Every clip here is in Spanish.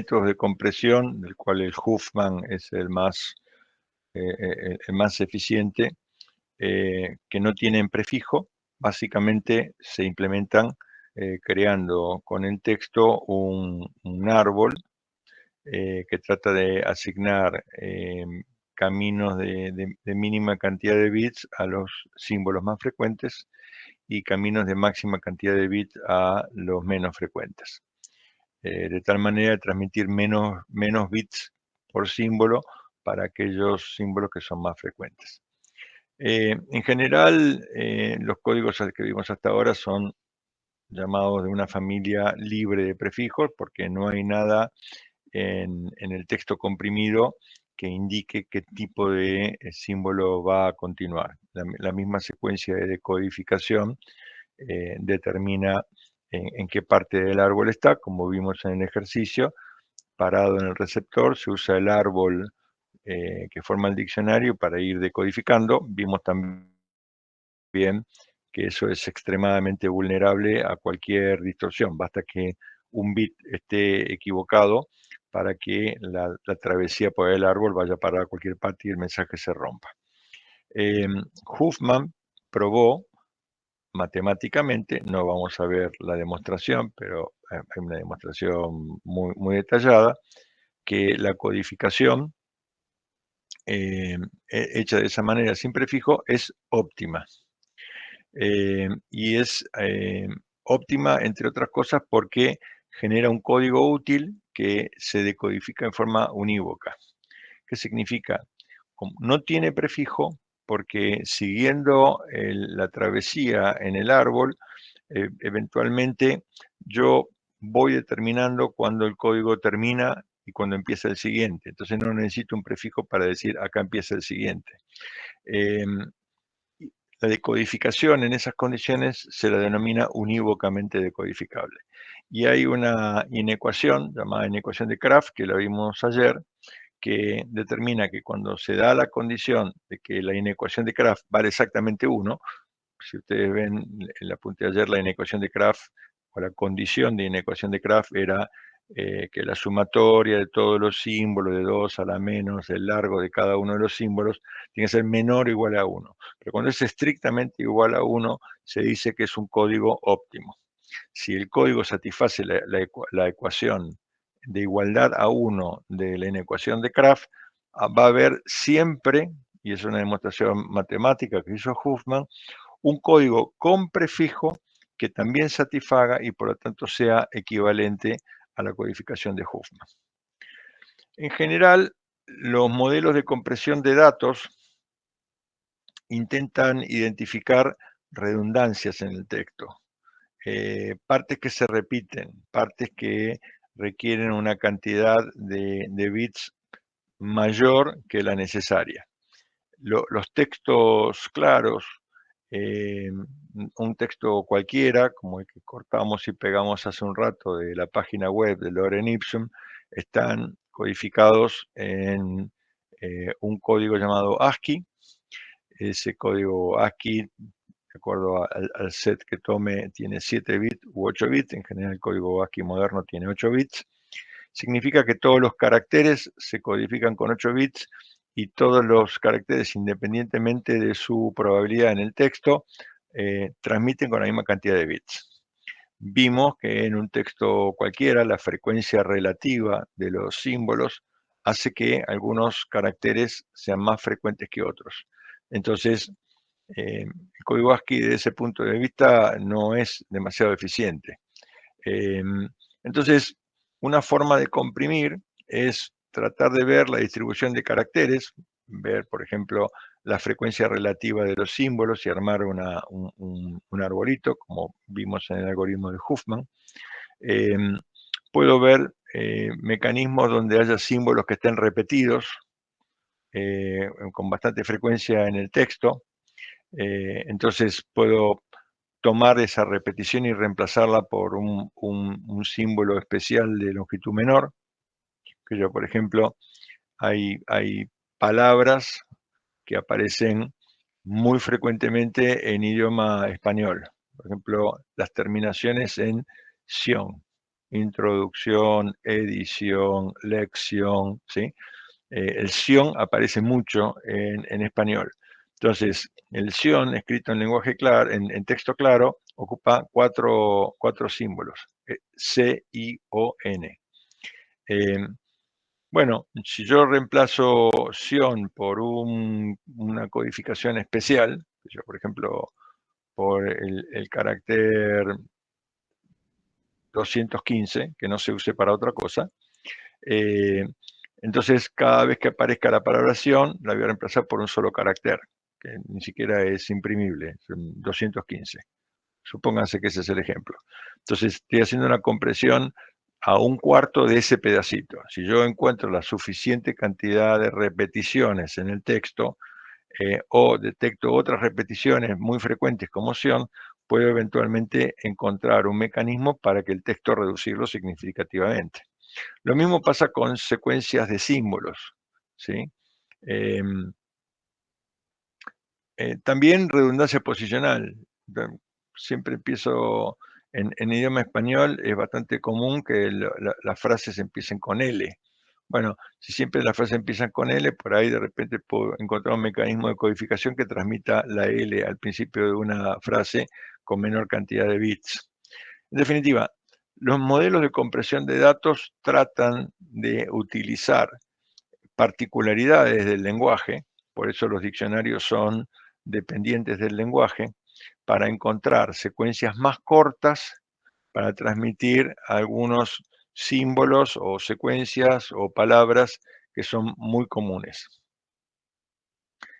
métodos de compresión, del cual el Huffman es el más eficiente, que no tienen prefijo, básicamente se implementan creando con el texto un árbol que trata de asignar caminos de mínima cantidad de bits a los símbolos más frecuentes y caminos de máxima cantidad de bits a los menos frecuentes. De tal manera de transmitir menos bits por símbolo para aquellos símbolos que son más frecuentes. En general, los códigos que vimos hasta ahora son llamados de una familia libre de prefijos porque no hay nada en el texto comprimido que indique qué tipo de símbolo va a continuar. La misma secuencia de decodificación determina en qué parte del árbol está, como vimos en el ejercicio. Parado en el receptor se usa el árbol que forma el diccionario para ir decodificando. Vimos también que eso es extremadamente vulnerable a cualquier distorsión. Basta que un bit esté equivocado para que la travesía por el árbol vaya para cualquier parte y el mensaje se rompa. Huffman probó matemáticamente, no vamos a ver la demostración, pero hay una demostración muy detallada, que la codificación hecha de esa manera sin prefijo es óptima. Y es óptima, entre otras cosas, porque genera un código útil que se decodifica en forma unívoca. ¿Qué significa? No tiene prefijo porque siguiendo la travesía en el árbol, eventualmente yo voy determinando cuándo el código termina y cuándo empieza el siguiente. Entonces no necesito un prefijo para decir acá empieza el siguiente. La decodificación en esas condiciones se la denomina unívocamente decodificable. Y hay una inecuación llamada inecuación de Kraft, que la vimos ayer, que determina que cuando se da la condición de que la inecuación de Kraft vale exactamente 1, si ustedes ven en la apunte de ayer, la inecuación de Kraft, o la condición de inecuación de Kraft era que la sumatoria de todos los símbolos de 2 a la menos el largo de cada uno de los símbolos tiene que ser menor o igual a 1. Pero cuando es estrictamente igual a 1, se dice que es un código óptimo. Si el código satisface la ecuación de igualdad a 1 de la inecuación de Kraft, va a haber siempre, y es una demostración matemática que hizo Huffman, un código con prefijo que también satisfaga y por lo tanto sea equivalente a la codificación de Huffman. En general, los modelos de compresión de datos intentan identificar redundancias en el texto, partes que se repiten, partes que requieren una cantidad de bits mayor que la necesaria. Los textos claros, un texto cualquiera, como el que cortamos y pegamos hace un rato de la página web de Lorem Ipsum, están codificados en un código llamado ASCII. Ese código ASCII, de acuerdo al set que tome, tiene 7 bits u 8 bits. En general, el código ASCII moderno tiene 8 bits. Significa que todos los caracteres se codifican con 8 bits y todos los caracteres, independientemente de su probabilidad en el texto, transmiten con la misma cantidad de bits. Vimos que en un texto cualquiera la frecuencia relativa de los símbolos hace que algunos caracteres sean más frecuentes que otros. Entonces, el código ASCII desde ese punto de vista no es demasiado eficiente. Entonces, una forma de comprimir es tratar de ver la distribución de caracteres, ver, por ejemplo, la frecuencia relativa de los símbolos y armar un arbolito, como vimos en el algoritmo de Huffman. Puedo ver mecanismos donde haya símbolos que estén repetidos con bastante frecuencia en el texto. Entonces puedo tomar esa repetición y reemplazarla por un símbolo especial de longitud menor. Que yo, por ejemplo, hay palabras que aparecen muy frecuentemente en idioma español. Por ejemplo, las terminaciones en ción. introducción, edición, lección, ¿sí? El sion aparece mucho en español. Entonces, el sion, escrito en lenguaje claro, en texto claro, ocupa cuatro símbolos, C-I-O-N. Bueno, si yo reemplazo sion por una codificación especial, yo, por ejemplo, por el carácter 215, que no se use para otra cosa, entonces cada vez que aparezca la palabra sion, la voy a reemplazar por un solo carácter, que ni siquiera es imprimible, son 215. Supónganse que ese es el ejemplo. Entonces estoy haciendo una compresión a un cuarto de ese pedacito. Si yo encuentro la suficiente cantidad de repeticiones en el texto, o detecto otras repeticiones muy frecuentes como sion, puedo eventualmente encontrar un mecanismo para que el texto reducirlo significativamente. Lo mismo pasa con secuencias de símbolos, ¿sí? Em, también redundancia posicional. Siempre empiezo en idioma español, es bastante común que las frases empiecen con L. Bueno, si siempre las frases empiezan con L, por ahí de repente puedo encontrar un mecanismo de codificación que transmita la L al principio de una frase con menor cantidad de bits. En definitiva, los modelos de compresión de datos tratan de utilizar particularidades del lenguaje, por eso los diccionarios son dependientes del lenguaje, para encontrar secuencias más cortas para transmitir algunos símbolos o secuencias o palabras que son muy comunes.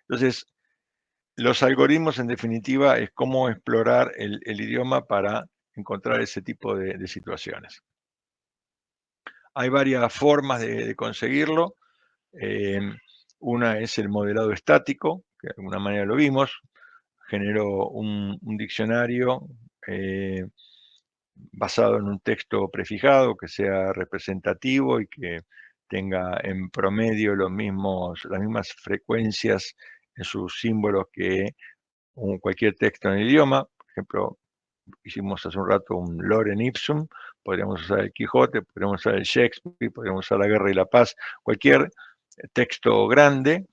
Entonces, los algoritmos en definitiva es cómo explorar el idioma para encontrar ese tipo de situaciones. Hay varias formas de conseguirlo. Una es el modelado estático, que de alguna manera lo vimos. Genero un diccionario basado en un texto prefijado que sea representativo y que tenga en promedio las mismas frecuencias en sus símbolos que cualquier texto en el idioma. Por ejemplo, hicimos hace un rato un Lorem Ipsum, podríamos usar el Quijote, podríamos usar el Shakespeare, podríamos usar la Guerra y la Paz, cualquier texto grande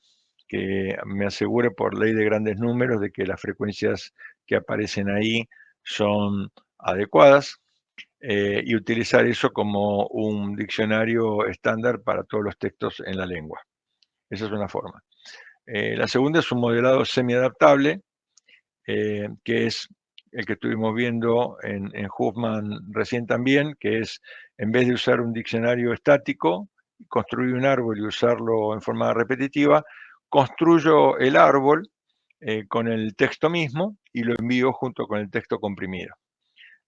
que me asegure por ley de grandes números de que las frecuencias que aparecen ahí son adecuadas, y utilizar eso como un diccionario estándar para todos los textos en la lengua. Esa es una forma. La segunda es un modelado semiadaptable, que es el que estuvimos viendo en Huffman recién también, que es, en vez de usar un diccionario estático, construir un árbol y usarlo en forma repetitiva, construyo el árbol con el texto mismo y lo envío junto con el texto comprimido.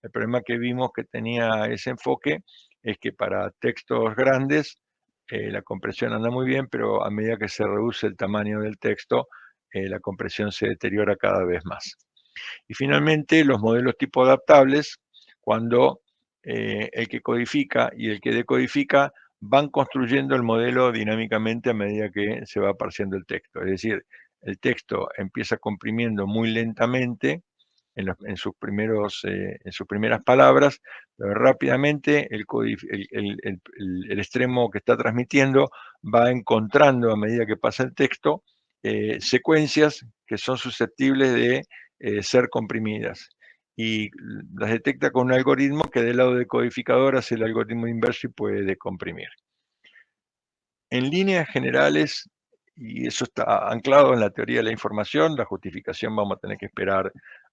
El problema que vimos que tenía ese enfoque es que para textos grandes la compresión anda muy bien, pero a medida que se reduce el tamaño del texto, la compresión se deteriora cada vez más. Y finalmente, los modelos tipo adaptables, cuando el que codifica y el que decodifica van construyendo el modelo dinámicamente a medida que se va apareciendo el texto. Es decir, el texto empieza comprimiendo muy lentamente en sus primeras palabras, pero rápidamente el extremo que está transmitiendo va encontrando a medida que pasa el texto secuencias que son susceptibles de ser comprimidas y las detecta con un algoritmo que del lado decodificador hace el algoritmo inverso y puede decomprimir. En líneas generales, y eso está anclado en la teoría de la información, la justificación vamos a tener que esperar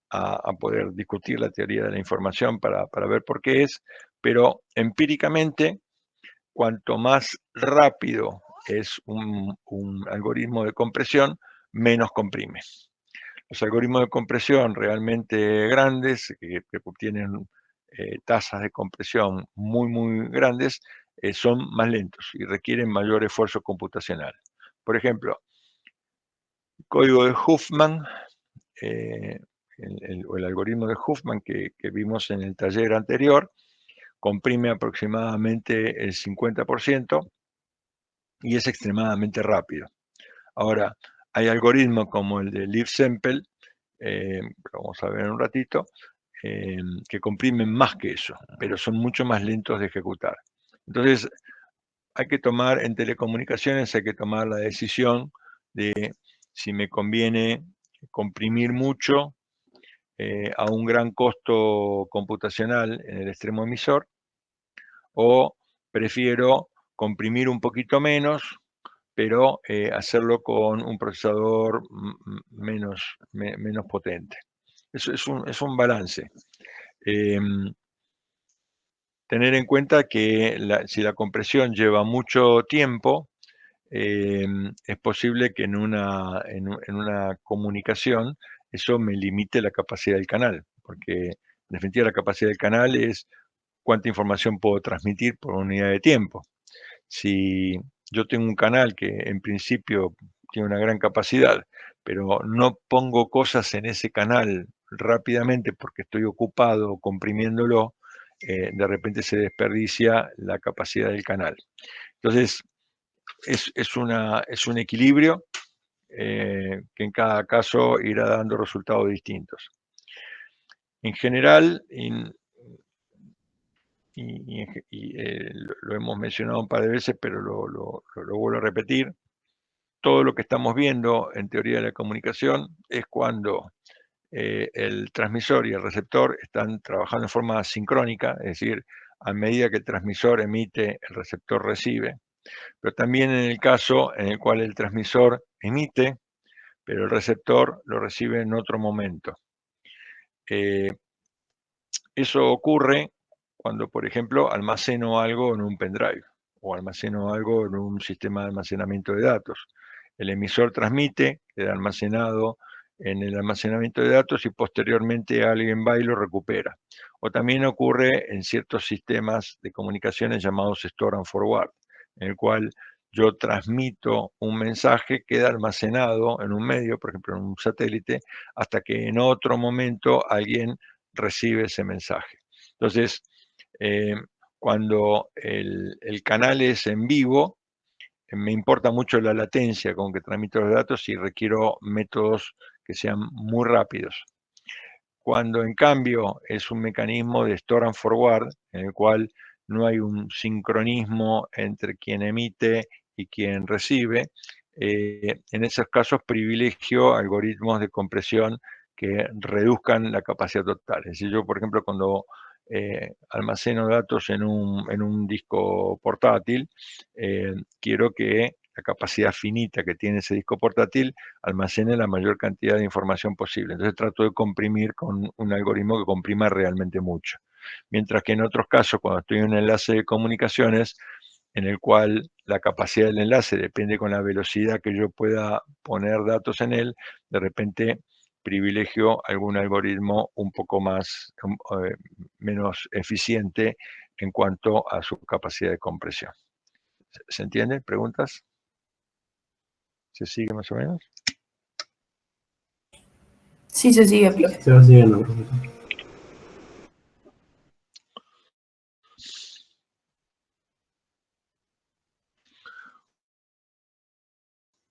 a poder discutir la teoría de la información para ver por qué es, pero empíricamente, cuanto más rápido es un algoritmo de compresión, menos comprime. Los algoritmos de compresión realmente grandes, que obtienen tasas de compresión muy grandes, son más lentos y requieren mayor esfuerzo computacional. Por ejemplo, el código de Huffman, o el algoritmo de Huffman que vimos en el taller anterior, comprime aproximadamente el 50% y es extremadamente rápido. Ahora, hay algoritmos como el de Libsample, lo vamos a ver en un ratito, que comprimen más que eso, pero son mucho más lentos de ejecutar. Entonces, hay que tomar, en telecomunicaciones, hay que tomar la decisión de si me conviene comprimir mucho a un gran costo computacional en el extremo emisor, o prefiero comprimir un poquito menos, pero hacerlo con un procesador menos potente. Eso es un balance. Tener en cuenta que si la compresión lleva mucho tiempo, es posible que en una comunicación eso me limite la capacidad del canal, porque en definitiva la capacidad del canal es cuánta información puedo transmitir por unidad de tiempo. Si yo tengo un canal que en principio tiene una gran capacidad, pero no pongo cosas en ese canal rápidamente porque estoy ocupado comprimiéndolo, de repente se desperdicia la capacidad del canal. Entonces, es un equilibrio que en cada caso irá dando resultados distintos. En general, lo hemos mencionado un par de veces, pero lo vuelvo a repetir, todo lo que estamos viendo en teoría de la comunicación es cuando el transmisor y el receptor están trabajando en forma sincrónica, es decir, a medida que el transmisor emite, el receptor recibe, pero también en el caso en el cual el transmisor emite, pero el receptor lo recibe en otro momento. Eso ocurre cuando, por ejemplo, almaceno algo en un pendrive o almaceno algo en un sistema de almacenamiento de datos. El emisor transmite, queda almacenado en el almacenamiento de datos y posteriormente alguien va y lo recupera. O también ocurre en ciertos sistemas de comunicaciones llamados store and forward, en el cual yo transmito un mensaje, queda almacenado en un medio, por ejemplo en un satélite, hasta que en otro momento alguien recibe ese mensaje. Entonces, cuando el canal es en vivo, me importa mucho la latencia con que transmito los datos y requiero métodos que sean muy rápidos. Cuando en cambio es un mecanismo de store and forward, en el cual no hay un sincronismo entre quien emite y quien recibe, en esos casos privilegio algoritmos de compresión que reduzcan la capacidad total. Es decir, yo, por ejemplo, cuando almaceno datos en un disco portátil, quiero que la capacidad finita que tiene ese disco portátil almacene la mayor cantidad de información posible. Entonces trato de comprimir con un algoritmo que comprima realmente mucho. Mientras que en otros casos, cuando estoy en un enlace de comunicaciones, en el cual la capacidad del enlace depende con la velocidad que yo pueda poner datos en él, de repente privilegio algún algoritmo un poco menos eficiente en cuanto a su capacidad de compresión. ¿Se entiende? ¿Preguntas? ¿Se sigue más o menos? Sí, se sigue, profe. Se va siguiendo, profesor.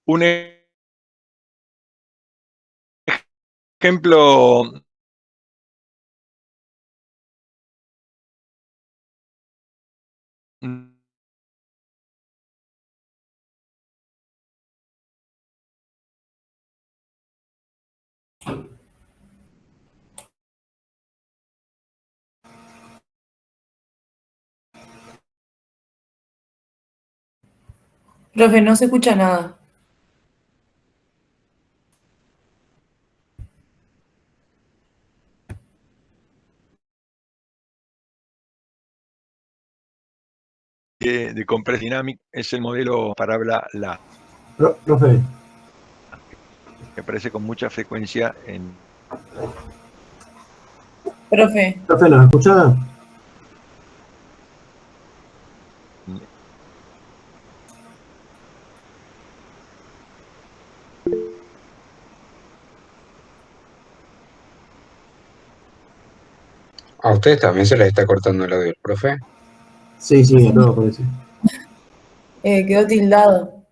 Un ejemplo Profe, no se escucha nada. de compresión dinámica es el modelo parábola LA, Profe, que aparece con mucha frecuencia en... Profe, ¿nos escucha? A ustedes también se les está cortando el audio, profe. Sí, sí, a todo parece. quedó tildado.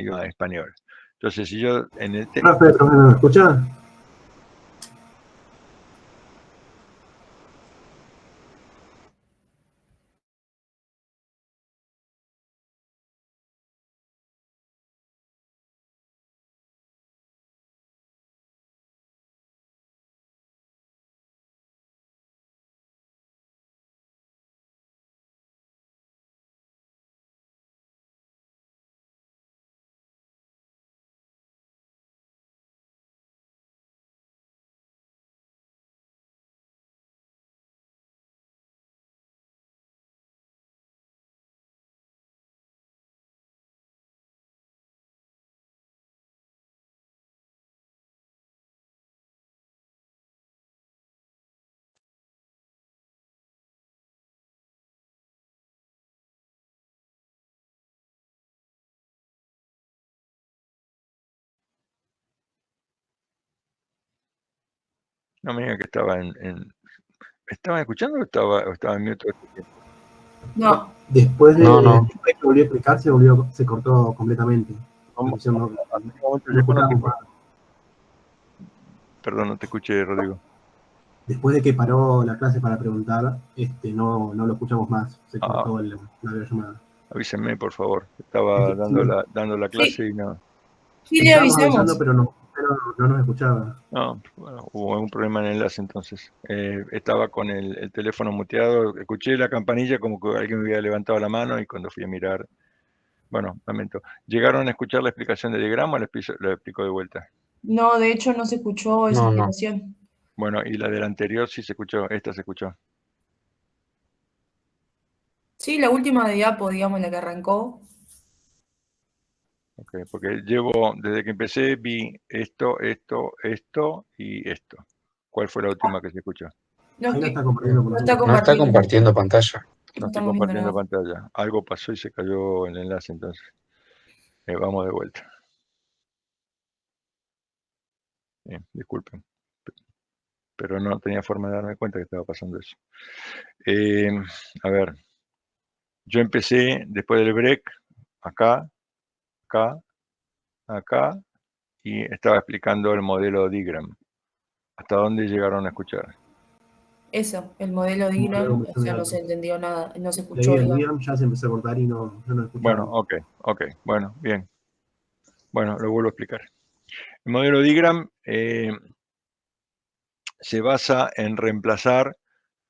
idioma español. Entonces, si yo en el Profe, ¿me escucha? No me diga que estaba ¿estaban escuchando o estaba en mute todo este tiempo? No, Después de, No, no. después de que volví a explicar, se cortó completamente. ¿Cómo? No, no Hasta el momento yo no escuchábamos te- más. Perdón, no te escuché, Rodrigo. Después de que paró la clase para preguntar, no lo escuchamos más. Se Ah, cortó la videollamada. avísenme, por favor. Estaba dando la clase sí, y no. sí le Estábamos avisando, avisamos. pero no nos escuchaba. No, bueno, hubo un problema en el enlace entonces. Estaba con el teléfono muteado, escuché la campanilla como que alguien me había levantado la mano y cuando fui a mirar, bueno, lamento. ¿Llegaron a escuchar la explicación de diagrama o lo explico de vuelta? No, de hecho no se escuchó esa No, no. explicación. Bueno, y la del anterior sí se escuchó, esta se escuchó. Sí, la última de diapo, digamos, la que arrancó. Ok, porque llevo, desde que empecé, vi esto y esto. ¿Cuál fue la última que se escuchó? No Ahí la estoy, está compartiendo con no está nosotros. No está compartiendo. compartiendo pantalla. No No estoy estamos viendo compartiendo nada. pantalla. Algo pasó y se cayó el enlace entonces. Vamos de vuelta. Disculpen, pero no tenía forma de darme cuenta que estaba pasando eso. A ver, yo empecé después del break, acá, acá, y estaba explicando el modelo Diagram. ¿Hasta dónde llegaron a escuchar? Eso, el modelo Modelo de DIGRAM, o conversión de sea, no se datos. entendió nada, no se De escuchó, ahí el digamos. DIAM ya se empezó a cortar y no nos Bueno, escuchábamos. ok, bueno, bien. Bueno, lo vuelvo a explicar. El modelo Diagram se basa en reemplazar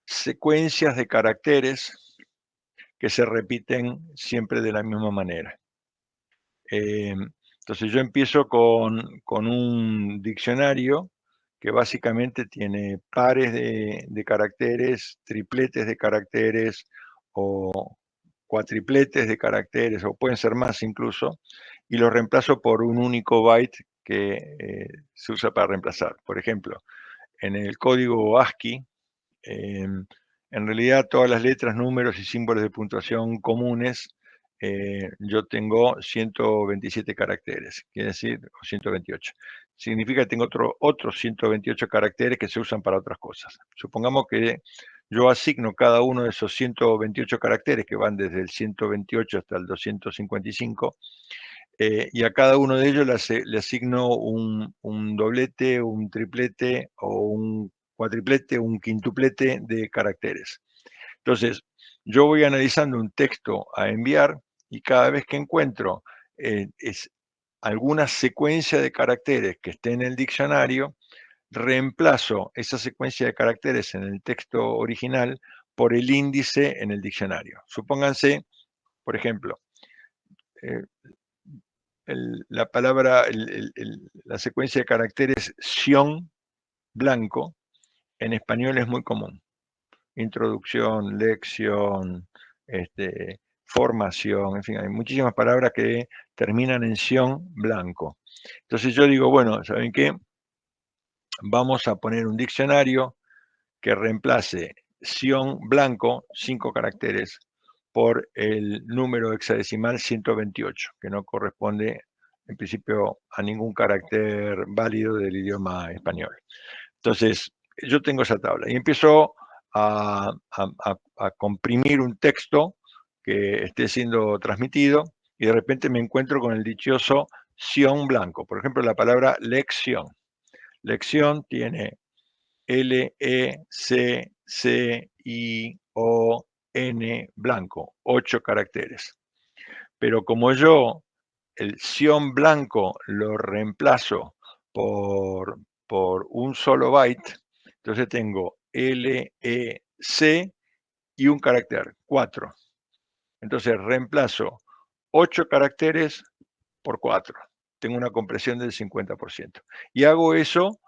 secuencias de caracteres que se repiten siempre de la misma manera. Entonces yo empiezo con un diccionario que básicamente tiene pares de caracteres, tripletes de caracteres o cuatripletes de caracteres, o pueden ser más incluso, y los reemplazo por un único byte que se usa para reemplazar. Por ejemplo, en el código ASCII, en realidad todas las letras, números y símbolos de puntuación comunes, yo tengo 127 caracteres, quiere decir, o 128. Significa que tengo otros 128 caracteres que se usan para otras cosas. Supongamos que yo asigno cada uno de esos 128 caracteres, que van desde el 128 hasta el 255, y a cada uno de ellos le asigno un doblete, un triplete o un cuatriplete, un quintuplete de caracteres. Entonces, yo voy analizando un texto a enviar y cada vez que encuentro alguna secuencia de caracteres que esté en el diccionario, reemplazo esa secuencia de caracteres en el texto original por el índice en el diccionario. Supónganse, por ejemplo, eh, la palabra, la secuencia de caracteres sion, blanco, en español es muy común. Introducción, lección, formación, en fin, hay muchísimas palabras que terminan en sion, blanco. Entonces yo digo, bueno, ¿saben qué? Vamos a poner un diccionario que reemplace sion, blanco, 5 caracteres, por el número hexadecimal 128, que no corresponde en principio a ningún carácter válido del idioma español. Entonces, yo tengo esa tabla y empiezo a comprimir un texto que esté siendo transmitido y de repente me encuentro con el dichoso ción blanco. Por ejemplo, la palabra lección. Lección tiene L-E-C-C-I-O-N blanco, 8 caracteres. Pero como yo el ción blanco lo reemplazo por un solo byte, entonces tengo L-E-C y un carácter, 4. Entonces reemplazo 8 caracteres por 4. Tengo una compresión del 50%. Y hago eso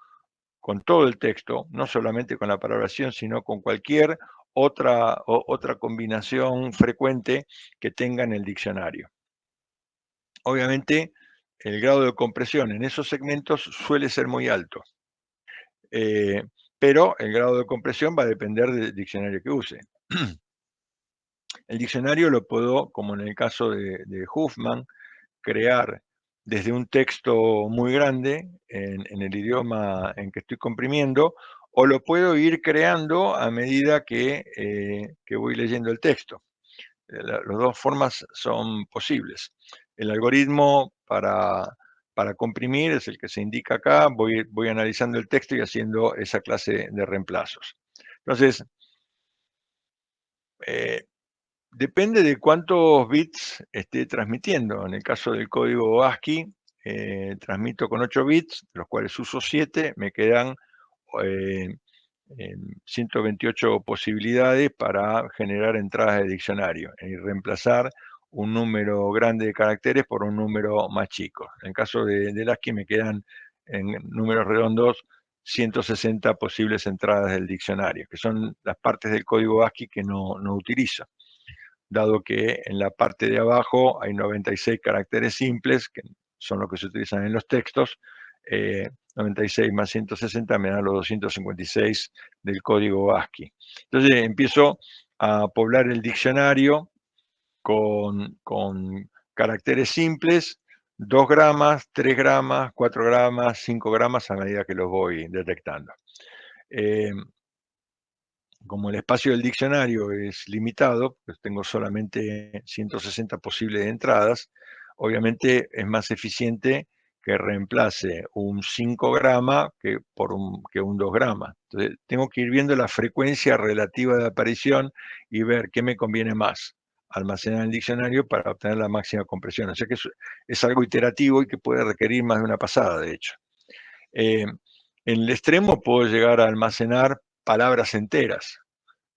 con todo el texto, no solamente con la palabra ción, sino con cualquier otra combinación frecuente que tenga en el diccionario. Obviamente, el grado de compresión en esos segmentos suele ser muy alto, pero el grado de compresión va a depender del diccionario que use. El diccionario lo puedo, como en el caso de Huffman, crear desde un texto muy grande en el idioma en que estoy comprimiendo, o lo puedo ir creando a medida que voy leyendo el texto. Las dos formas son posibles. El algoritmo para comprimir es el que se indica acá, voy analizando el texto y haciendo esa clase de reemplazos. Entonces, depende de cuántos bits esté transmitiendo. En el caso del código ASCII, transmito con 8 bits, de los cuales uso 7, me quedan 128 posibilidades para generar entradas de diccionario y reemplazar un número grande de caracteres por un número más chico. En el caso del ASCII me quedan en números redondos 160 posibles entradas del diccionario, que son las partes del código ASCII que no utilizo, dado que en la parte de abajo hay 96 caracteres simples, que son los que se utilizan en los textos. 96 más 160 me dan los 256 del código ASCII. Entonces empiezo a poblar el diccionario con caracteres simples, 2 gramas, 3 gramas, 4 gramas, 5 gramas a medida que los voy detectando. Como el espacio del diccionario es limitado, pues tengo solamente 160 posibles entradas, obviamente es más eficiente que reemplace un 5 grama que un 2 grama. Entonces, tengo que ir viendo la frecuencia relativa de aparición y ver qué me conviene más, almacenar en el diccionario para obtener la máxima compresión. O sea que es algo iterativo y que puede requerir más de una pasada, de hecho. En el extremo puedo llegar a almacenar palabras enteras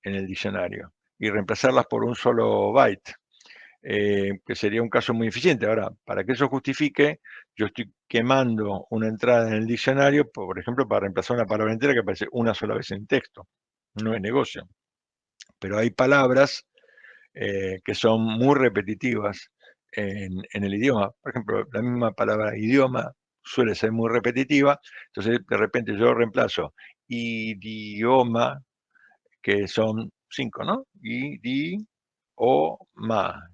en el diccionario y reemplazarlas por un solo byte, que sería un caso muy eficiente. Ahora, para que eso justifique, yo estoy quemando una entrada en el diccionario, por ejemplo, para reemplazar una palabra entera que aparece una sola vez en texto. No es negocio. Pero hay palabras que son muy repetitivas en el idioma. Por ejemplo, la misma palabra idioma suele ser muy repetitiva, entonces de repente yo reemplazo idioma, que son 5, ¿no? Idioma,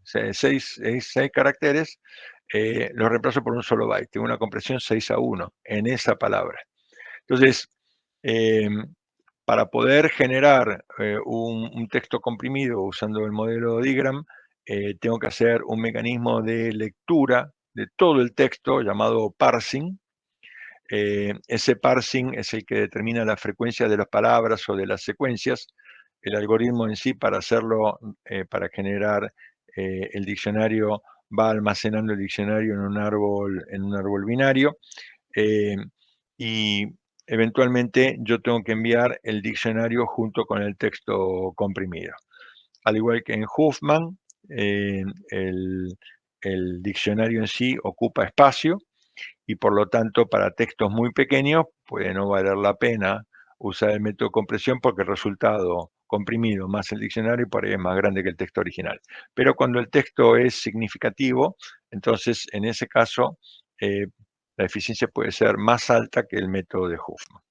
6 caracteres, los reemplazo por un solo byte. Tengo una compresión 6:1 en esa palabra. Entonces, para poder generar un texto comprimido usando el modelo Digram, tengo que hacer un mecanismo de lectura de todo el texto llamado parsing. Ese parsing es el que determina la frecuencia de las palabras o de las secuencias. El algoritmo en sí, para hacerlo, para generar el diccionario, va almacenando el diccionario en un árbol binario, y eventualmente yo tengo que enviar el diccionario junto con el texto comprimido. Al igual que en Huffman, el diccionario en sí ocupa espacio, y por lo tanto para textos muy pequeños puede no valer la pena usar el método de compresión porque el resultado comprimido más el diccionario por ahí es más grande que el texto original. Pero cuando el texto es significativo, entonces en ese caso la eficiencia puede ser más alta que el método de Huffman.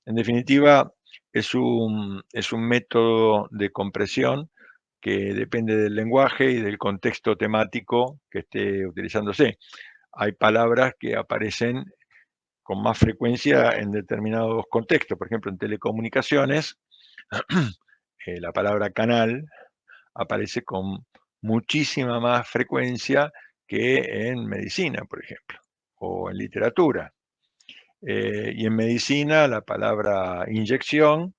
En definitiva, es un método de compresión que depende del lenguaje y del contexto temático que esté utilizándose. Hay palabras que aparecen con más frecuencia en determinados contextos. Por ejemplo, en telecomunicaciones, la palabra canal aparece con muchísima más frecuencia que en medicina, por ejemplo, o en literatura. Y en medicina la palabra inyección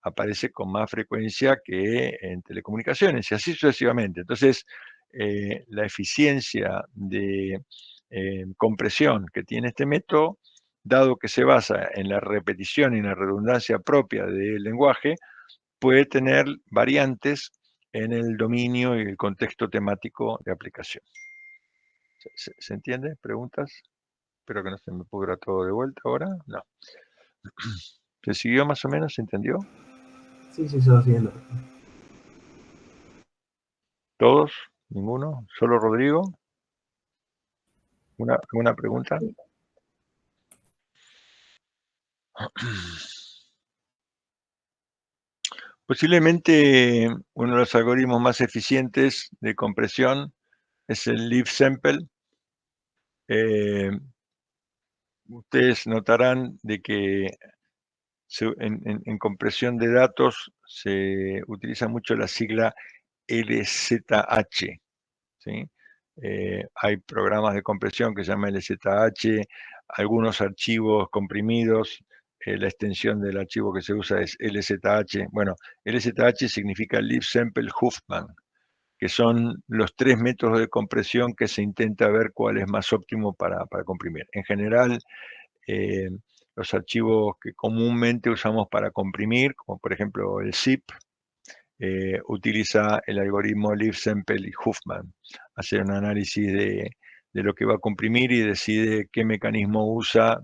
aparece con más frecuencia que en telecomunicaciones, y así sucesivamente. Entonces, la eficiencia de compresión que tiene este método, dado que se basa en la repetición y en la redundancia propia del lenguaje, puede tener variantes en el dominio y el contexto temático de aplicación. ¿Se entiende? ¿Preguntas? Espero que no se me pudra todo de vuelta ahora. No. ¿Se siguió más o menos? ¿Se entendió? Sí, sí, se va siguiendo. ¿Todos? ¿Ninguno? ¿Solo Rodrigo? ¿Alguna pregunta? Posiblemente uno de los algoritmos más eficientes de compresión es el libsample. Ustedes notarán de que en compresión de datos se utiliza mucho la sigla LZH, ¿sí? Hay programas de compresión que se llaman LZH, algunos archivos comprimidos, la extensión del archivo que se usa es LZH. Bueno, LZH significa Libsample-Huffman, que son los 3 métodos de compresión que se intenta ver cuál es más óptimo para comprimir. En general, los archivos que comúnmente usamos para comprimir, como por ejemplo el zip, utiliza el algoritmo Libsample y Huffman. Hace un análisis de lo que va a comprimir y decide qué mecanismo usa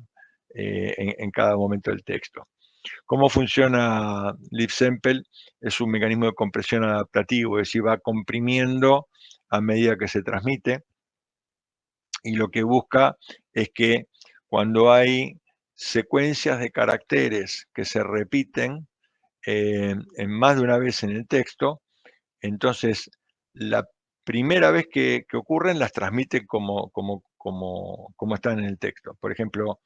en cada momento del texto. ¿Cómo funciona Libsample? Es un mecanismo de compresión adaptativo, es decir, va comprimiendo a medida que se transmite, y lo que busca es que cuando hay secuencias de caracteres que se repiten en más de una vez en el texto, entonces la primera vez que ocurren las transmite como están en el texto. Por ejemplo,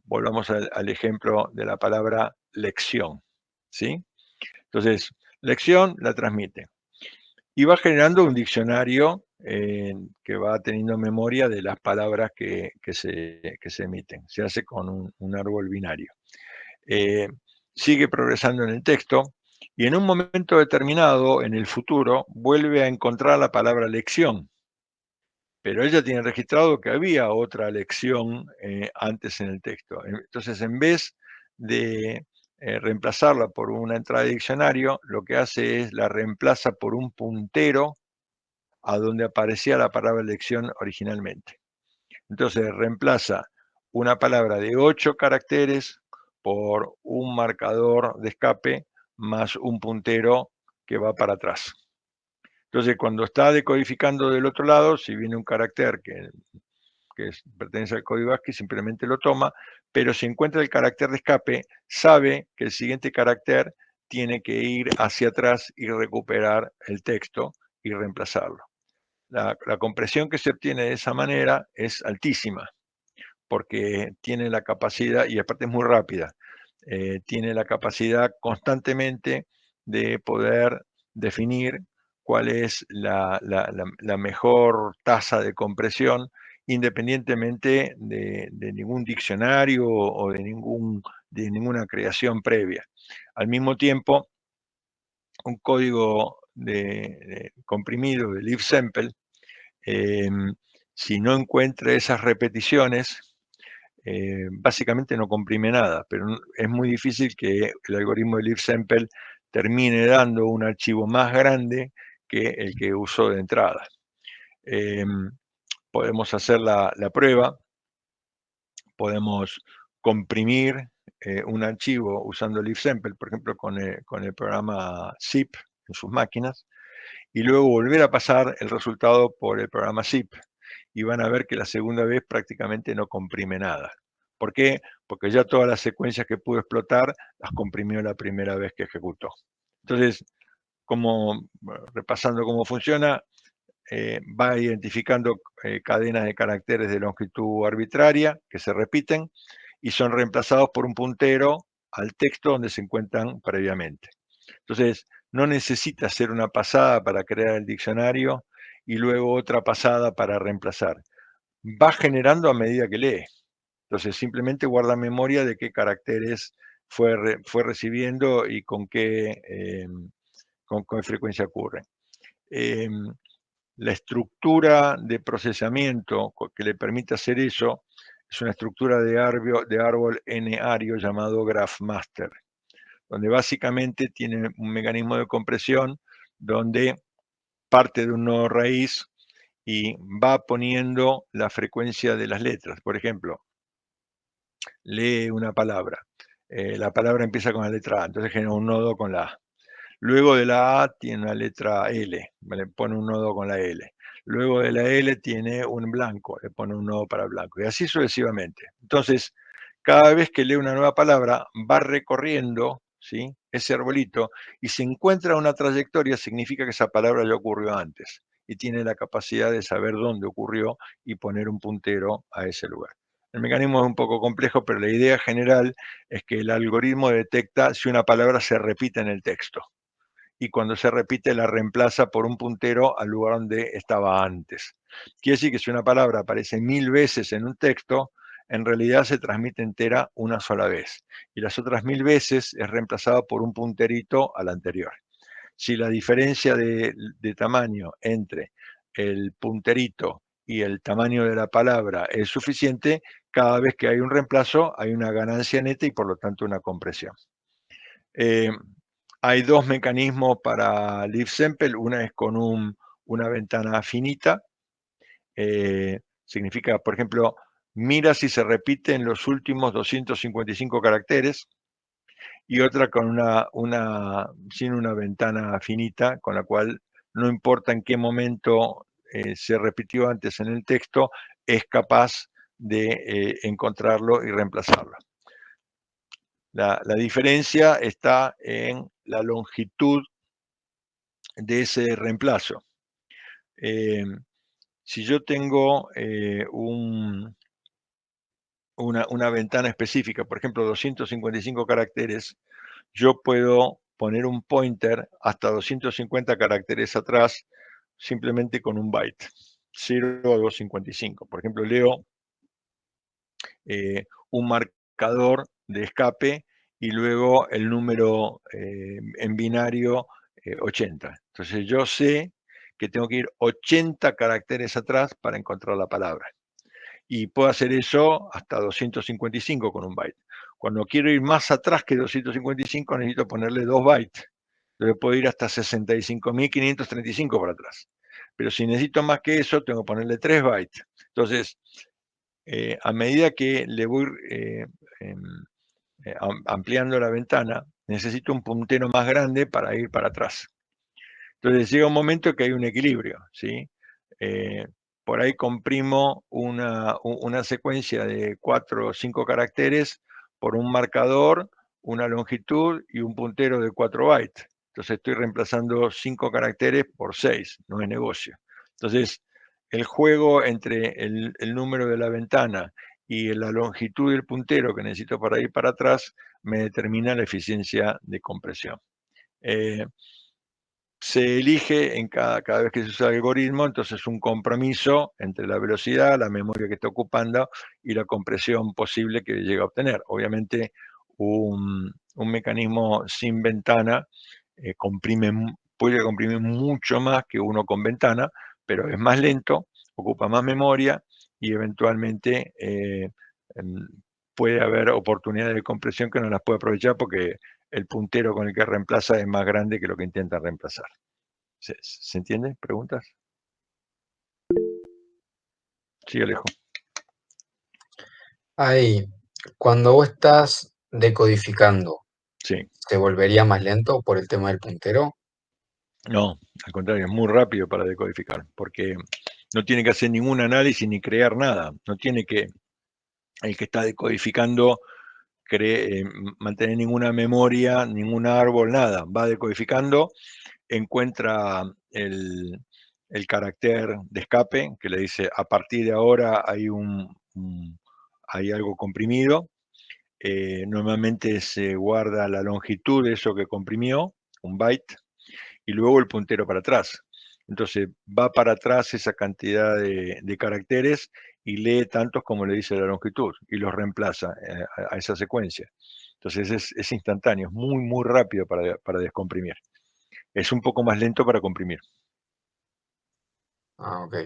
volvamos al ejemplo de la palabra lección, ¿sí? Entonces, lección la transmite y va generando un diccionario que va teniendo memoria de las palabras que se emiten. Se hace con un árbol binario. Sigue progresando en el texto y en un momento determinado, en el futuro, vuelve a encontrar la palabra lección. Pero ella tiene registrado que había otra lección antes en el texto. Entonces, en vez de reemplazarla por una entrada de diccionario, lo que hace es la reemplaza por un puntero a donde aparecía la palabra lección originalmente. Entonces, reemplaza una palabra de 8 caracteres por un marcador de escape más un puntero que va para atrás. Entonces, cuando está decodificando del otro lado, si viene un carácter que pertenece al código ASCII, simplemente lo toma, pero si encuentra el carácter de escape, sabe que el siguiente carácter tiene que ir hacia atrás y recuperar el texto y reemplazarlo. La compresión que se obtiene de esa manera es altísima, porque tiene la capacidad, y aparte es muy rápida, tiene la capacidad constantemente de poder definir cuál es la mejor tasa de compresión, independientemente de ningún diccionario o de ninguna creación previa. Al mismo tiempo, un código comprimido de libsample, si no encuentra esas repeticiones, básicamente no comprime nada, pero es muy difícil que el algoritmo de libsample termine dando un archivo más grande que el que usó de entrada. Podemos hacer la prueba, podemos comprimir un archivo usando libsample, por ejemplo, con el programa zip en sus máquinas, y luego volver a pasar el resultado por el programa zip, y van a ver que la segunda vez prácticamente no comprime nada. ¿Por qué? Porque ya todas las secuencias que pudo explotar las comprimió la primera vez que ejecutó. Entonces, repasando cómo funciona, va identificando cadenas de caracteres de longitud arbitraria que se repiten y son reemplazados por un puntero al texto donde se encuentran previamente. Entonces, no necesita hacer una pasada para crear el diccionario y luego otra pasada para reemplazar. Va generando a medida que lee. Entonces simplemente guarda memoria de qué caracteres fue recibiendo y con qué frecuencia ocurre. La estructura de procesamiento que le permite hacer eso es una estructura de árbol n-ario llamado GraphMaster, donde básicamente tiene un mecanismo de compresión donde parte de un nodo raíz y va poniendo la frecuencia de las letras. Por ejemplo, lee una palabra. La palabra empieza con la letra A, entonces genera un nodo con la A. Luego de la A tiene una letra L, le pone un nodo con la L. Luego de la L tiene un blanco, le pone un nodo para blanco. Y así sucesivamente. Entonces, cada vez que lee una nueva palabra, va recorriendo, ¿sí?, ese arbolito, y si encuentra una trayectoria, significa que esa palabra ya ocurrió antes. Y tiene la capacidad de saber dónde ocurrió y poner un puntero a ese lugar. El mecanismo es un poco complejo, pero la idea general es que el algoritmo detecta si una palabra se repite en el texto. Y cuando se repite la reemplaza por un puntero al lugar donde estaba antes. Quiere decir que si una palabra aparece 1000 veces en un texto, en realidad se transmite entera una sola vez. Y las otras 1000 veces es reemplazada por un punterito al anterior. Si la diferencia de tamaño entre el punterito y el tamaño de la palabra es suficiente, cada vez que hay un reemplazo hay una ganancia neta y por lo tanto una compresión. Hay dos mecanismos para LiveSample. Una es con una ventana finita. Significa, por ejemplo, mira si se repiten los últimos 255 caracteres. Y otra con sin una ventana finita, con la cual no importa en qué momento se repitió antes en el texto, es capaz de encontrarlo y reemplazarlo. La diferencia está en la longitud de ese reemplazo. Si yo tengo una ventana específica, por ejemplo 255 caracteres, yo puedo poner un pointer hasta 250 caracteres atrás simplemente con un byte, 0 a 255. Por ejemplo, leo un marcador de escape y luego el número en binario 80. Entonces yo sé que tengo que ir 80 caracteres atrás para encontrar la palabra. Y puedo hacer eso hasta 255 con un byte. Cuando quiero ir más atrás que 255 necesito ponerle 2 bytes. Entonces puedo ir hasta 65.535 para atrás. Pero si necesito más que eso, tengo que ponerle 3 bytes. Entonces, a medida que le voy ampliando la ventana, necesito un puntero más grande para ir para atrás. Entonces llega un momento que hay un equilibrio, ¿sí? Por ahí comprimo una secuencia de 4 o 5 caracteres por un marcador, una longitud y un puntero de 4 bytes. Entonces estoy reemplazando 5 caracteres por 6, no es negocio. Entonces, el juego entre el número de la ventana y la longitud del puntero que necesito para ir para atrás me determina la eficiencia de compresión. Se elige en cada vez que se usa el algoritmo, entonces un compromiso entre la velocidad, la memoria que está ocupando y la compresión posible que llega a obtener. Obviamente un mecanismo sin ventana puede comprimir mucho más que uno con ventana, pero es más lento, ocupa más memoria y eventualmente puede haber oportunidades de compresión que no las puede aprovechar porque el puntero con el que reemplaza es más grande que lo que intenta reemplazar. ¿Se entiende? ¿Preguntas? Sí, Alejo. Ahí, cuando vos estás decodificando, Sí. ¿se volvería más lento por el tema del puntero? No, al contrario, es muy rápido para decodificar, porque no tiene que hacer ningún análisis ni crear nada. No tiene que, el que está decodificando, mantener ninguna memoria, ningún árbol, nada. Va decodificando, encuentra el carácter de escape, que le dice, a partir de ahora hay hay algo comprimido. Normalmente se guarda la longitud de eso que comprimió, un byte, y luego el puntero para atrás. Entonces va para atrás esa cantidad de caracteres y lee tantos como le dice la longitud y los reemplaza a esa secuencia. Entonces es instantáneo, es muy, muy rápido para descomprimir. Es un poco más lento para comprimir. Ah, ok.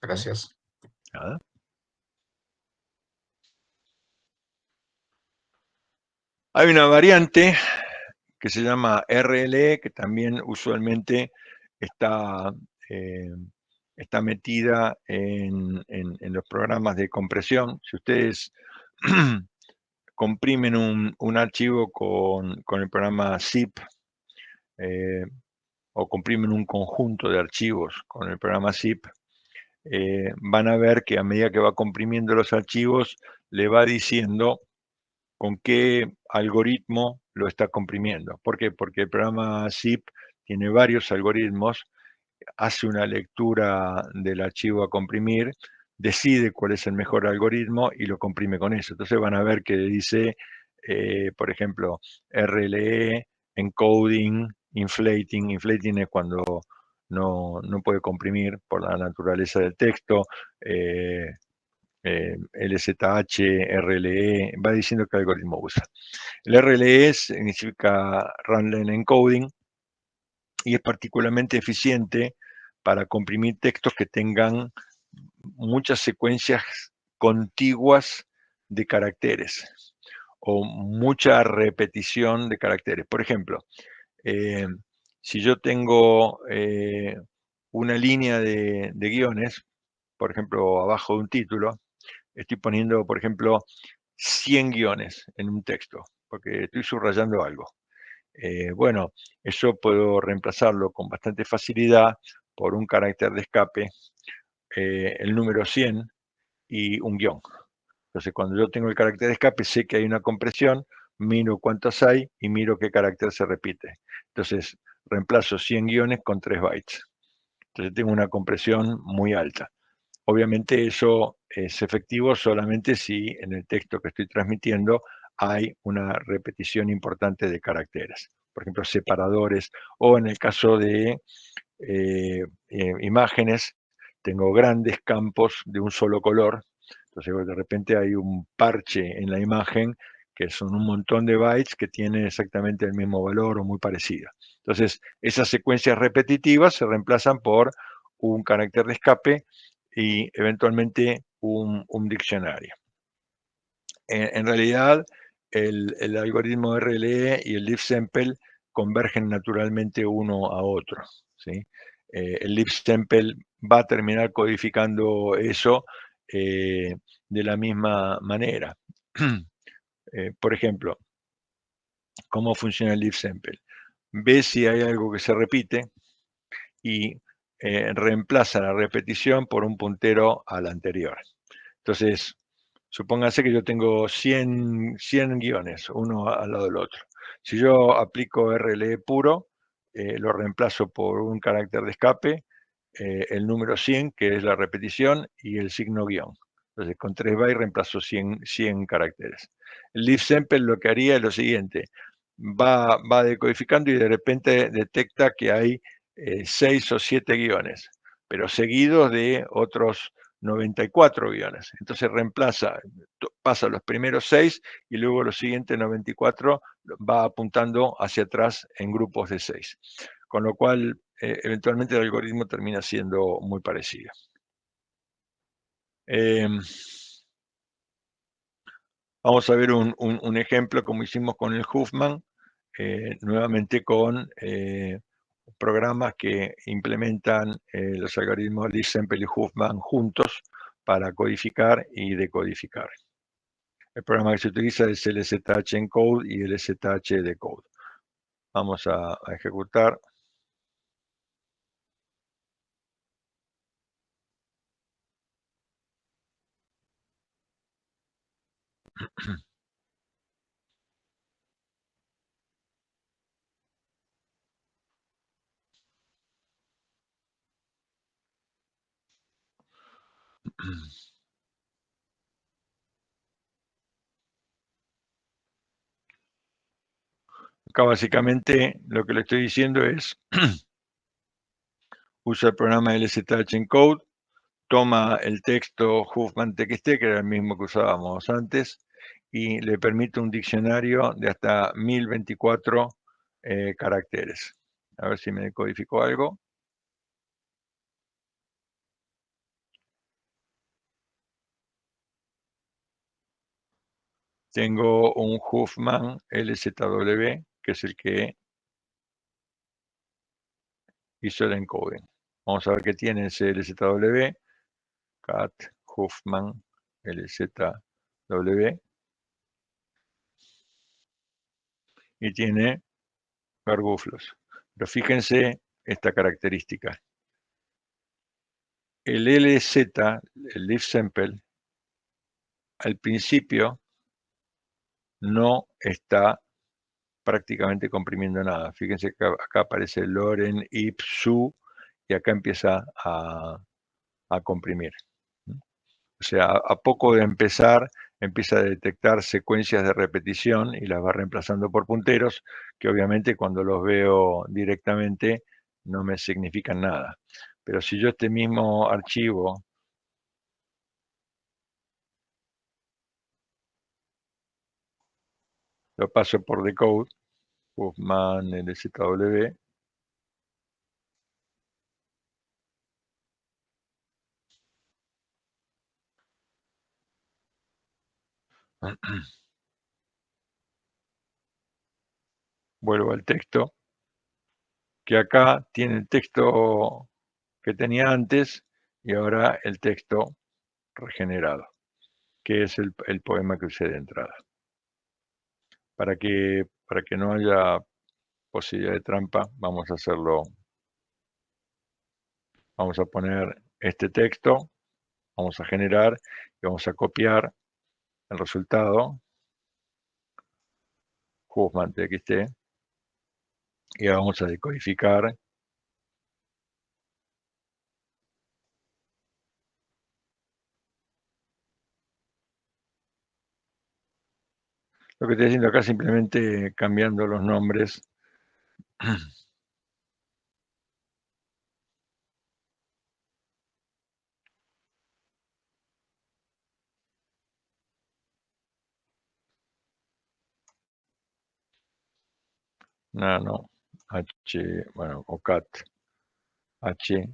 Gracias. Nada. Hay una variante que se llama RLE, que también usualmente está, está metida en los programas de compresión. Si ustedes comprimen un archivo con el programa zip, o comprimen un conjunto de archivos con el programa zip, van a ver que a medida que va comprimiendo los archivos, le va diciendo con qué algoritmo lo está comprimiendo. ¿Por qué? Porque el programa zip tiene varios algoritmos, hace una lectura del archivo a comprimir, decide cuál es el mejor algoritmo y lo comprime con eso. Entonces van a ver que dice, por ejemplo, RLE, encoding, inflating. Inflating es cuando no puede comprimir por la naturaleza del texto. LZH, RLE, va diciendo qué algoritmo usa. El RLE significa Run Line Encoding y es particularmente eficiente para comprimir textos que tengan muchas secuencias contiguas de caracteres o mucha repetición de caracteres. Por ejemplo, si yo tengo una línea de guiones, por ejemplo, abajo de un título, estoy poniendo, por ejemplo, 100 guiones en un texto, porque estoy subrayando algo. Bueno, eso puedo reemplazarlo con bastante facilidad por un carácter de escape, el número 100 y un guión. Entonces, cuando yo tengo el carácter de escape, sé que hay una compresión, miro cuántos hay y miro qué carácter se repite. Entonces, reemplazo 100 guiones con 3 bytes. Entonces, tengo una compresión muy alta. Obviamente eso es efectivo solamente si en el texto que estoy transmitiendo hay una repetición importante de caracteres. Por ejemplo, separadores, o en el caso de imágenes, tengo grandes campos de un solo color. Entonces, de repente hay un parche en la imagen que son un montón de bytes que tienen exactamente el mismo valor o muy parecida. Entonces, esas secuencias repetitivas se reemplazan por un carácter de escape y eventualmente un diccionario. En realidad, el algoritmo RLE y el libsample convergen naturalmente uno a otro, ¿sí? El libsample va a terminar codificando eso de la misma manera. Por ejemplo, ¿cómo funciona el libsample? Ve si hay algo que se repite y reemplaza la repetición por un puntero al anterior. Entonces, supónganse que yo tengo 100 guiones, uno al lado del otro. Si yo aplico RLE puro, lo reemplazo por un carácter de escape, el número 100, que es la repetición, y el signo guión. Entonces, con 3 bytes reemplazo 100 caracteres. El libsample lo que haría es lo siguiente, va decodificando y de repente detecta que hay 6 o 7 guiones, pero seguidos de otros 94 guiones. Entonces reemplaza, pasa los primeros 6 y luego los siguientes 94 va apuntando hacia atrás en grupos de 6. Con lo cual, eventualmente el algoritmo termina siendo muy parecido. Vamos a ver un ejemplo como hicimos con el Huffman, nuevamente con programas que implementan los algoritmos libsample y Huffman juntos para codificar y decodificar. El programa que se utiliza es el LZH encode y el LZH decode. Vamos a ejecutar. Acá básicamente lo que le estoy diciendo es usa el programa LZH Encode, toma el texto Huffman TXT, que era el mismo que usábamos antes, y le permite un diccionario de hasta 1024 caracteres. A ver si me decodificó algo. Tengo un Huffman LZW, que es el que hizo el encoding. Vamos a ver qué tiene ese LZW. Cat Huffman LZW. Y tiene garbuflos. Pero fíjense esta característica. El LZ, el leaf sample, al principio no está prácticamente comprimiendo nada. Fíjense que acá aparece Loren, Ip, Su, y acá empieza a comprimir. O sea, a poco de empezar, empieza a detectar secuencias de repetición y las va reemplazando por punteros, que obviamente cuando los veo directamente no me significan nada. Pero si yo este mismo archivo lo paso por decode, Huffman LZW, vuelvo al texto, que acá tiene el texto que tenía antes y ahora el texto regenerado, que es el poema que usé de entrada. Para que no haya posibilidad de trampa, vamos a hacerlo. Vamos a poner este texto, vamos a generar y vamos a copiar el resultado, Huffman TXT, y vamos a decodificar lo que estoy haciendo acá, simplemente cambiando los nombres. Nano, H, bueno, o cat, H,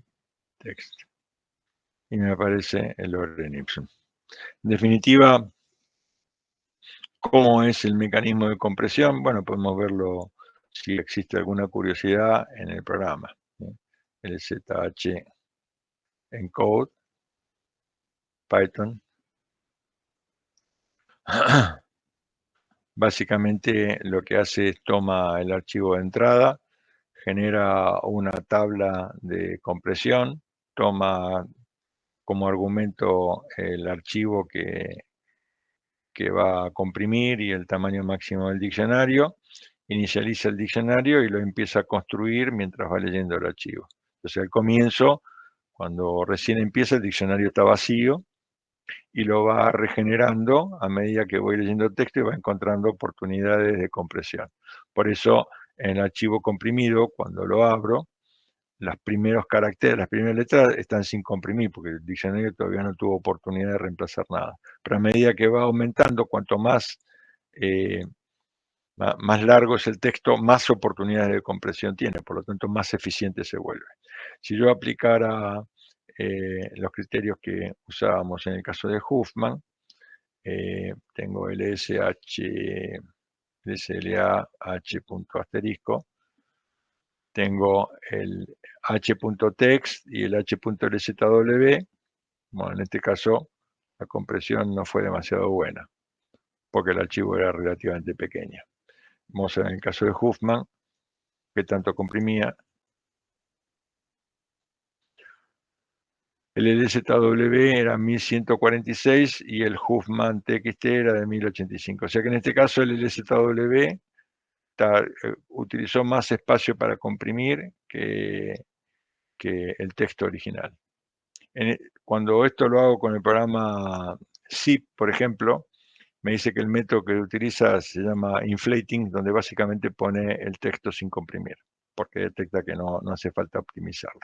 text. Y me aparece el Loren Ipsum. En definitiva, ¿cómo es el mecanismo de compresión? Bueno, podemos verlo si existe alguna curiosidad en el programa. El ZH Encode, Python. Básicamente lo que hace es toma el archivo de entrada, genera una tabla de compresión, toma como argumento el archivo que va a comprimir y el tamaño máximo del diccionario, inicializa el diccionario y lo empieza a construir mientras va leyendo el archivo. Entonces al comienzo, cuando recién empieza, el diccionario está vacío y lo va regenerando a medida que voy leyendo el texto y va encontrando oportunidades de compresión. Por eso, en el archivo comprimido, cuando lo abro, los primeros caracteres, las primeras letras están sin comprimir, porque el diccionario todavía no tuvo oportunidad de reemplazar nada. Pero a medida que va aumentando, cuanto más largo es el texto, más oportunidades de compresión tiene, por lo tanto más eficiente se vuelve. Si yo aplicara los criterios que usábamos en el caso de Huffman, tengo el SH, SLA, H punto asterisco, tengo el H.text y el H.lzw. Bueno, en este caso la compresión no fue demasiado buena, porque el archivo era relativamente pequeño. Vamos a ver en el caso de Huffman, que tanto comprimía. El LZW era 1146 y el Huffman TXT era de 1085. O sea que en este caso el LZW utilizó más espacio para comprimir que el texto original. Cuando esto lo hago con el programa zip, por ejemplo, me dice que el método que utiliza se llama inflating, donde básicamente pone el texto sin comprimir, porque detecta que no hace falta optimizarlo.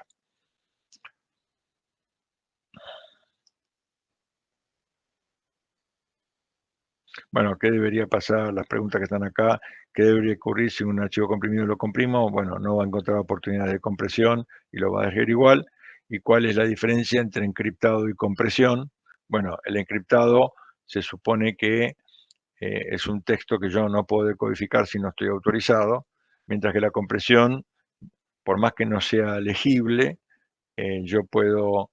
Bueno, ¿qué debería pasar? Las preguntas que están acá, ¿qué debería ocurrir si un archivo comprimido lo comprimo? Bueno, no va a encontrar oportunidades de compresión y lo va a dejar igual. ¿Y cuál es la diferencia entre encriptado y compresión? Bueno, el encriptado se supone que es un texto que yo no puedo decodificar si no estoy autorizado, mientras que la compresión, por más que no sea legible, yo puedo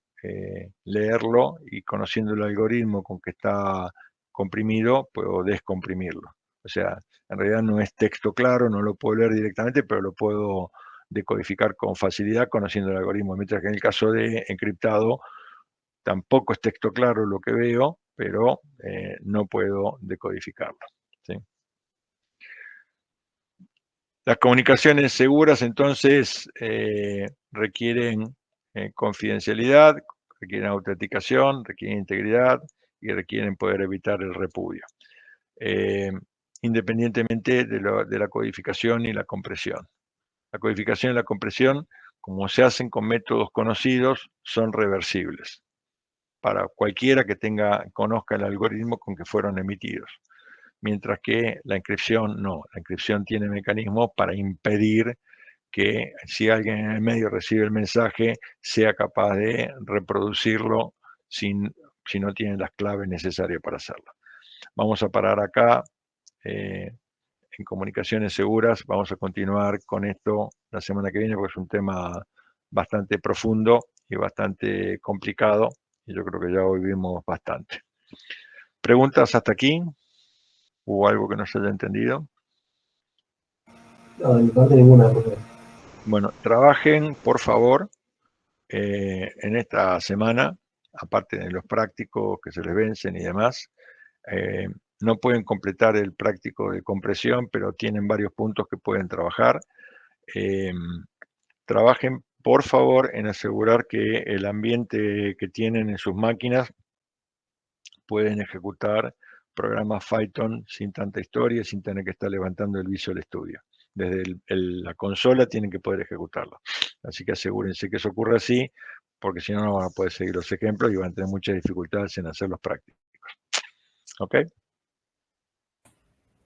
leerlo y conociendo el algoritmo con que está comprimido, puedo descomprimirlo. O sea, en realidad no es texto claro, no lo puedo leer directamente, pero lo puedo decodificar con facilidad conociendo el algoritmo, mientras que en el caso de encriptado tampoco es texto claro lo que veo, pero no puedo decodificarlo. ¿Sí? Las comunicaciones seguras, entonces, requieren confidencialidad, requieren autenticación, requieren integridad y requieren poder evitar el repudio, independientemente de la codificación y la compresión. La codificación y la compresión, como se hacen con métodos conocidos, son reversibles para cualquiera que conozca el algoritmo con que fueron emitidos. Mientras que la encripción no. La encripción tiene mecanismos para impedir que si alguien en el medio recibe el mensaje, sea capaz de reproducirlo si no tiene las claves necesarias para hacerlo. Vamos a parar acá en comunicaciones seguras. Vamos a continuar con esto la semana que viene porque es un tema bastante profundo y bastante complicado. Y yo creo que ya hoy vimos bastante. ¿Preguntas hasta aquí? ¿Hubo algo que no se haya entendido? No, de mi parte ninguna, profe. Bueno, trabajen, por favor, en esta semana, aparte de los prácticos que se les vencen y demás. No pueden completar el práctico de compresión, pero tienen varios puntos que pueden trabajar. Trabajen, por favor, en asegurar que el ambiente que tienen en sus máquinas pueden ejecutar programas Python sin tanta historia, sin tener que estar levantando el Visual Studio. Desde la consola tienen que poder ejecutarlo. Así que asegúrense que eso ocurra así, porque si no, no van a poder seguir los ejemplos y van a tener muchas dificultades en hacer los prácticos. ¿Ok?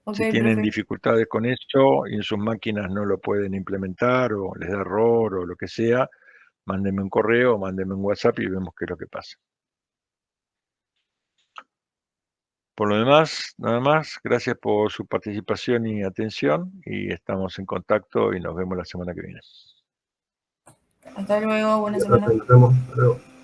Ok, Si tienen profe. dificultades con eso y en sus máquinas no lo pueden implementar o les da error o lo que sea, mándenme un correo o mándenme un WhatsApp y vemos qué es lo que pasa. Por lo demás, nada más, gracias por su participación y atención y estamos en contacto y nos vemos la semana que viene. Hasta luego, buena semana. Nos vemos. Hasta luego.